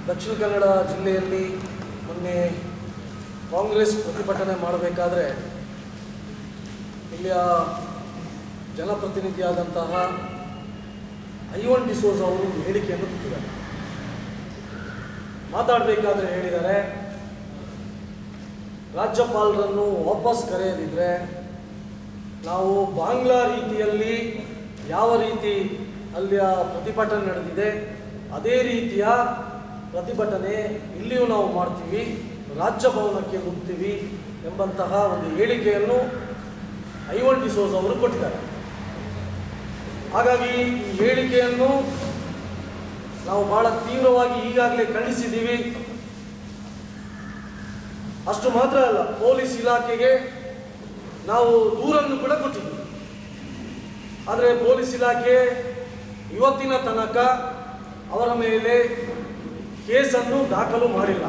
ದಕ್ಷಿಣ ಕನ್ನಡ ಜಿಲ್ಲೆಯಲ್ಲಿ ಮೊನ್ನೆ ಕಾಂಗ್ರೆಸ್ ಪ್ರತಿಭಟನೆ ಮಾಡಬೇಕಾದ್ರೆ ಇಲ್ಲಿಯ ಜನಪ್ರತಿನಿಧಿಯಾದಂತಹ ಐವನ್ ಡಿಸೋಜ ಅವರು ಹೇಳಿಕೆಯನ್ನು ಕೊಟ್ಟಿದ್ದಾರೆ. ಮಾತಾಡಬೇಕಾದ್ರೆ ಹೇಳಿದ್ದಾರೆ, ರಾಜ್ಯಪಾಲರನ್ನು ವಾಪಸ್ ಕರೆಯದಿದ್ದರೆ ನಾವು ಬಾಂಗ್ಲಾ ರೀತಿಯಲ್ಲಿ ಯಾವ ರೀತಿ ಅಲ್ಲಿಯ ಪ್ರತಿಭಟನೆ ನಡೆದಿದೆ ಅದೇ ರೀತಿಯ ಪ್ರತಿಭಟನೆ ಇಲ್ಲಿಯೂ ನಾವು ಮಾಡ್ತೀವಿ, ರಾಜಭವನಕ್ಕೆ ನುಗ್ತೀವಿ ಎಂಬಂತಹ ಒಂದು ಹೇಳಿಕೆಯನ್ನು ಐವನ್ ಡಿಸೋಜ ಅವರು ಕೊಟ್ಟಿದ್ದಾರೆ. ಹಾಗಾಗಿ ಈ ಹೇಳಿಕೆಯನ್ನು ನಾವು ಬಹಳ ತೀವ್ರವಾಗಿ ಈಗಾಗಲೇ ಖಂಡಿಸಿದ್ದೀವಿ. ಅಷ್ಟು ಮಾತ್ರ ಅಲ್ಲ, ಪೊಲೀಸ್ ಇಲಾಖೆಗೆ ನಾವು ದೂರನ್ನು ಕೂಡ ಕೊಟ್ಟಿದ್ದೀವಿ. ಆದರೆ ಪೊಲೀಸ್ ಇಲಾಖೆ ಇವತ್ತಿನ ತನಕ ಅವರ ಮೇಲೆ ಕೇಸನ್ನು ದಾಖಲು ಮಾಡಿಲ್ಲ.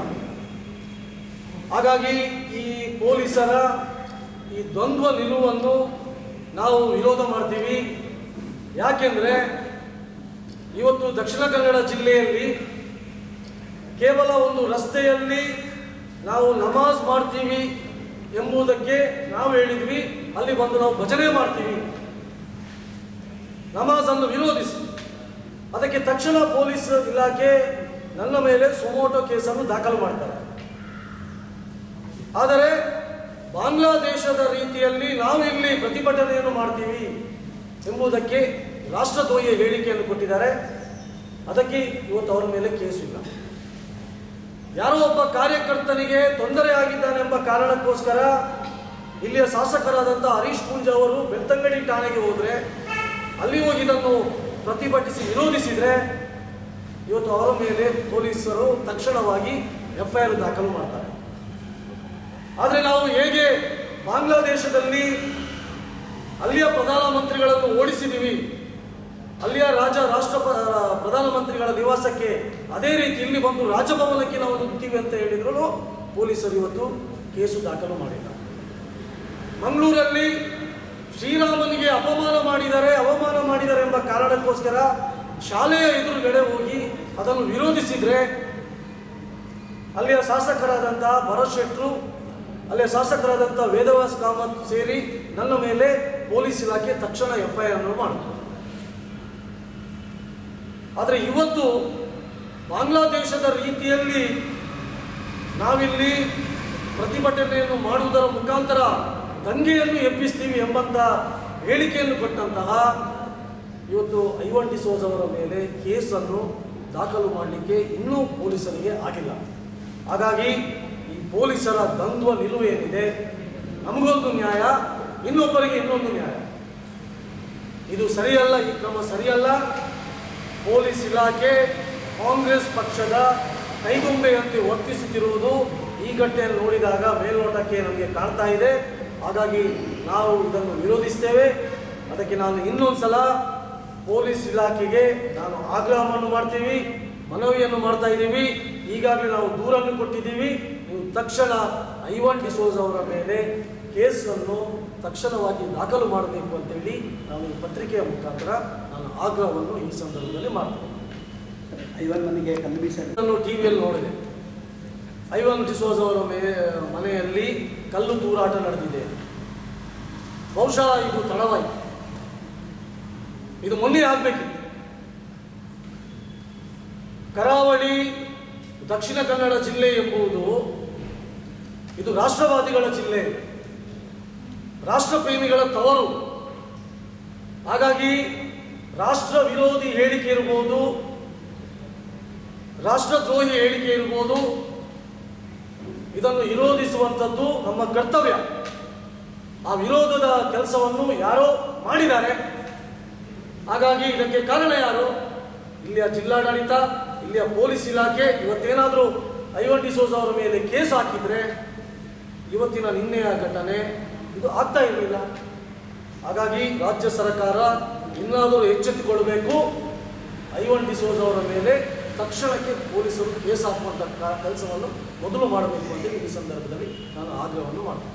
ಹಾಗಾಗಿ ಈ ಪೊಲೀಸರ ಈ ದ್ವಂದ್ವ ನಿಲುವನ್ನು ನಾವು ವಿರೋಧ ಮಾಡ್ತೀವಿ. ಯಾಕೆಂದರೆ ಇವತ್ತು ದಕ್ಷಿಣ ಕನ್ನಡ ಜಿಲ್ಲೆಯಲ್ಲಿ ಕೇವಲ ಒಂದು ರಸ್ತೆಯಲ್ಲಿ ನಾವು ನಮಾಜ್ ಮಾಡ್ತೀವಿ ಎಂಬುದಕ್ಕೆ ನಾವು ಹೇಳಿದ್ವಿ, ಅಲ್ಲಿ ಬಂದು ನಾವು ಭಜನೆ ಮಾಡ್ತೀವಿ, ನಮಾಜನ್ನು ವಿರೋಧಿಸಿ ಅದಕ್ಕೆ ತಕ್ಷಣ ಪೊಲೀಸ್ ಇಲಾಖೆ ನನ್ನ ಮೇಲೆ ಸುಮೋಟೋ ಕೇಸನ್ನು ದಾಖಲು ಮಾಡ್ತಾರೆ. ಆದರೆ ಬಾಂಗ್ಲಾದೇಶದ ರೀತಿಯಲ್ಲಿ ನಾವು ಇಲ್ಲಿ ಪ್ರತಿಭಟನೆಯನ್ನು ಮಾಡ್ತೀವಿ ಎಂಬುದಕ್ಕೆ ರಾಷ್ಟ್ರದ್ರೋಹಿ ಹೇಳಿಕೆಯನ್ನು ಕೊಟ್ಟಿದ್ದಾರೆ. ಅದಕ್ಕೆ ಇವತ್ತು ಅವರ ಮೇಲೆ ಕೇಸು ಇಲ್ಲ. ಯಾರೋ ಒಬ್ಬ ಕಾರ್ಯಕರ್ತನಿಗೆ ತೊಂದರೆ ಆಗಿದ್ದಾನೆಂಬ ಕಾರಣಕ್ಕೋಸ್ಕರ ಇಲ್ಲಿಯ ಶಾಸಕರಾದಂಥ ಹರೀಶ್ ಪೂಂಜಾ ಅವರು ಬೆಳ್ತಂಗಡಿ ಠಾಣೆಗೆ ಹೋದರೆ ಅಲ್ಲಿ ಹೋಗಿ ಇದನ್ನು ಪ್ರತಿಭಟಿಸಿ ವಿರೋಧಿಸಿದರೆ ಇವತ್ತು ಅವರ ಮೇಲೆ ಪೊಲೀಸರು ತಕ್ಷಣವಾಗಿ FIR ದಾಖಲು ಮಾಡ್ತಾರೆ. ಆದರೆ ನಾವು ಹೇಗೆ ಬಾಂಗ್ಲಾದೇಶದಲ್ಲಿ ಅಲ್ಲಿಯ ಪ್ರಧಾನಮಂತ್ರಿಗಳನ್ನು ಓಡಿಸಿದ್ದೀವಿ, ಅಲ್ಲಿಯ ಪ್ರಧಾನಮಂತ್ರಿಗಳ ನಿವಾಸಕ್ಕೆ ಅದೇ ರೀತಿ ಇಲ್ಲಿ ಬಂದು ರಾಜಭವನಕ್ಕೆ ನಾವು ನುಗ್ತೀವಿ ಅಂತ ಹೇಳಿದ್ರು ಪೊಲೀಸರು ಇವತ್ತು ಕೇಸು ದಾಖಲು ಮಾಡಿಲ್ಲ. ಮಂಗಳೂರಲ್ಲಿ ಶ್ರೀರಾಮನಿಗೆ ಅವಮಾನ ಮಾಡಿದ್ದಾರೆ ಎಂಬ ಕಾರಣಕ್ಕೋಸ್ಕರ ಶಾಲೆಯ ಎದುರುಗಡೆ ಹೋಗಿ ಅದನ್ನು ವಿರೋಧಿಸಿದರೆ ಅಲ್ಲಿಯ ಶಾಸಕರಾದಂಥ ಭರತ್ ಶೆಟ್ರು, ಅಲ್ಲಿಯ ಶಾಸಕರಾದಂಥ ವೇದವ್ಯಾಸ್ ಕಾಮತ್ ಸೇರಿ ನನ್ನ ಮೇಲೆ ಪೊಲೀಸ್ ಇಲಾಖೆ ತಕ್ಷಣ FIR ಅನ್ನು ಮಾಡಿತು. ಆದರೆ ಇವತ್ತು ಬಾಂಗ್ಲಾದೇಶದ ರೀತಿಯಲ್ಲಿ ನಾವಿಲ್ಲಿ ಪ್ರತಿಭಟನೆಯನ್ನು ಮಾಡುವುದರ ಮುಖಾಂತರ ದಂಗೆಯನ್ನು ಎಬ್ಬಿಸ್ತೀವಿ ಎಂಬಂಥ ಹೇಳಿಕೆಯನ್ನು ಕೊಟ್ಟಂತಹ ಇವತ್ತು ಐವನ್ ಡಿಸೋಜ ಅವರ ಮೇಲೆ ಕೇಸನ್ನು ದಾಖಲು ಮಾಡಲಿಕ್ಕೆ ಇನ್ನೂ ಪೊಲೀಸರಿಗೆ ಆಗಿಲ್ಲ. ಹಾಗಾಗಿ ಈ ಪೊಲೀಸರ ದ್ವಂದ್ವ ನಿಲುವು ಏನಿದೆ, ನಮಗೊಂದು ನ್ಯಾಯ, ಇನ್ನೊಬ್ಬರಿಗೆ ಇನ್ನೊಂದು ನ್ಯಾಯ, ಇದು ಸರಿಯಲ್ಲ. ಈ ಕ್ರಮ ಸರಿಯಲ್ಲ. ಪೊಲೀಸ್ ಇಲಾಖೆ ಕಾಂಗ್ರೆಸ್ ಪಕ್ಷದ ಕೈಗೊಂಬೆಯಂತೆ ವರ್ತಿಸುತ್ತಿರುವುದು ಈ ಘಟನೆಯನ್ನು ನೋಡಿದಾಗ ಮೇಲ್ನೋಟಕ್ಕೆ ನಮಗೆ ಕಾಣ್ತಾ ಇದೆ. ಹಾಗಾಗಿ ನಾವು ಇದನ್ನು ವಿರೋಧಿಸ್ತೇವೆ. ಅದಕ್ಕೆ ನಾನು ಇನ್ನೊಂದು ಸಲ ಪೊಲೀಸ್ ಇಲಾಖೆಗೆ ನಾನು ಆಗ್ರಹವನ್ನು ಮಾಡ್ತೀವಿ, ಮನವಿಯನ್ನು ಮಾಡ್ತಾ ಇದ್ದೀವಿ. ಈಗಾಗಲೇ ನಾವು ದೂರನ್ನು ಕೊಟ್ಟಿದ್ದೀವಿ. ನೀವು ತಕ್ಷಣ ಐವನ್ ಡಿಸೋಜ ಅವರ ಮೇಲೆ ಕೇಸನ್ನು ತಕ್ಷಣವಾಗಿ ದಾಖಲು ಮಾಡಬೇಕು ಅಂತೇಳಿ ನಾವು ಈ ಪತ್ರಿಕೆಯ ಮುಖಾಂತರ ನಾನು ಆಗ್ರಹವನ್ನು ಈ ಸಂದರ್ಭದಲ್ಲಿ ಮಾಡ್ತೇನೆ. ಐವನ್ ಮನೆಗೆ ಕನ್ವಿಷನ್ ನಾನು ಟಿವಿಯಲ್ಲಿ ನೋಡಿದೆ. ಐವನ್ ಡಿಸೋಜ ಅವರ ಮನೆಯಲ್ಲಿ ಕಲ್ಲು ತೂರಾಟ ನಡೆದಿದೆ. ಬಹುಶಃ ಇದು ತಡವಾಯಿತು, ಇದು ಮೊನ್ನೆ ಆಗಬೇಕಿತ್ತು. ಕರಾವಳಿ ದಕ್ಷಿಣ ಕನ್ನಡ ಜಿಲ್ಲೆ ಎಂಬುದು ಇದು ರಾಷ್ಟ್ರವಾದಿಗಳ ಜಿಲ್ಲೆ, ರಾಷ್ಟ್ರಪ್ರೇಮಿಗಳ ತವರು. ಹಾಗಾಗಿ ರಾಷ್ಟ್ರ ವಿರೋಧಿ ಹೇಳಿಕೆ ಇರ್ಬೋದು, ರಾಷ್ಟ್ರದ್ರೋಹಿ ಹೇಳಿಕೆ ಇರ್ಬೋದು, ಇದನ್ನು ವಿರೋಧಿಸುವಂಥದ್ದು ನಮ್ಮ ಕರ್ತವ್ಯ. ಆ ವಿರೋಧದ ಕೆಲಸವನ್ನು ಯಾರೋ ಮಾಡಿದ್ದಾರೆ. ಹಾಗಾಗಿ ಇದಕ್ಕೆ ಕಾರಣ ಯಾರು? ಇಲ್ಲಿಯ ಜಿಲ್ಲಾಡಳಿತ, ಇಲ್ಲಿಯ ಪೊಲೀಸ್ ಇಲಾಖೆ. ಇವತ್ತೇನಾದರೂ ಐವನ್ ಡಿಸೋಜ ಅವರ ಮೇಲೆ ಕೇಸ್ ಹಾಕಿದರೆ ಇವತ್ತಿನ ನಿನ್ನೆಯ ಘಟನೆ ಇದು ಆಗ್ತಾ ಇರಲಿಲ್ಲ. ಹಾಗಾಗಿ ರಾಜ್ಯ ಸರ್ಕಾರ ಇನ್ನಾದರೂ ಎಚ್ಚೆತ್ತುಕೊಳ್ಬೇಕು. ಐವನ್ ಡಿಸೋಜ ಅವರ ಮೇಲೆ ತಕ್ಷಣಕ್ಕೆ ಪೊಲೀಸರು ಕೇಸ್ ಹಾಕುವಂಥ ಕೆಲಸವನ್ನು ಮೊದಲು ಮಾಡಬೇಕು ಅಂತ ಈ ಸಂದರ್ಭದಲ್ಲಿ ನಾನು ಆಗ್ರಹವನ್ನು ಮಾಡ್ತೀನಿ.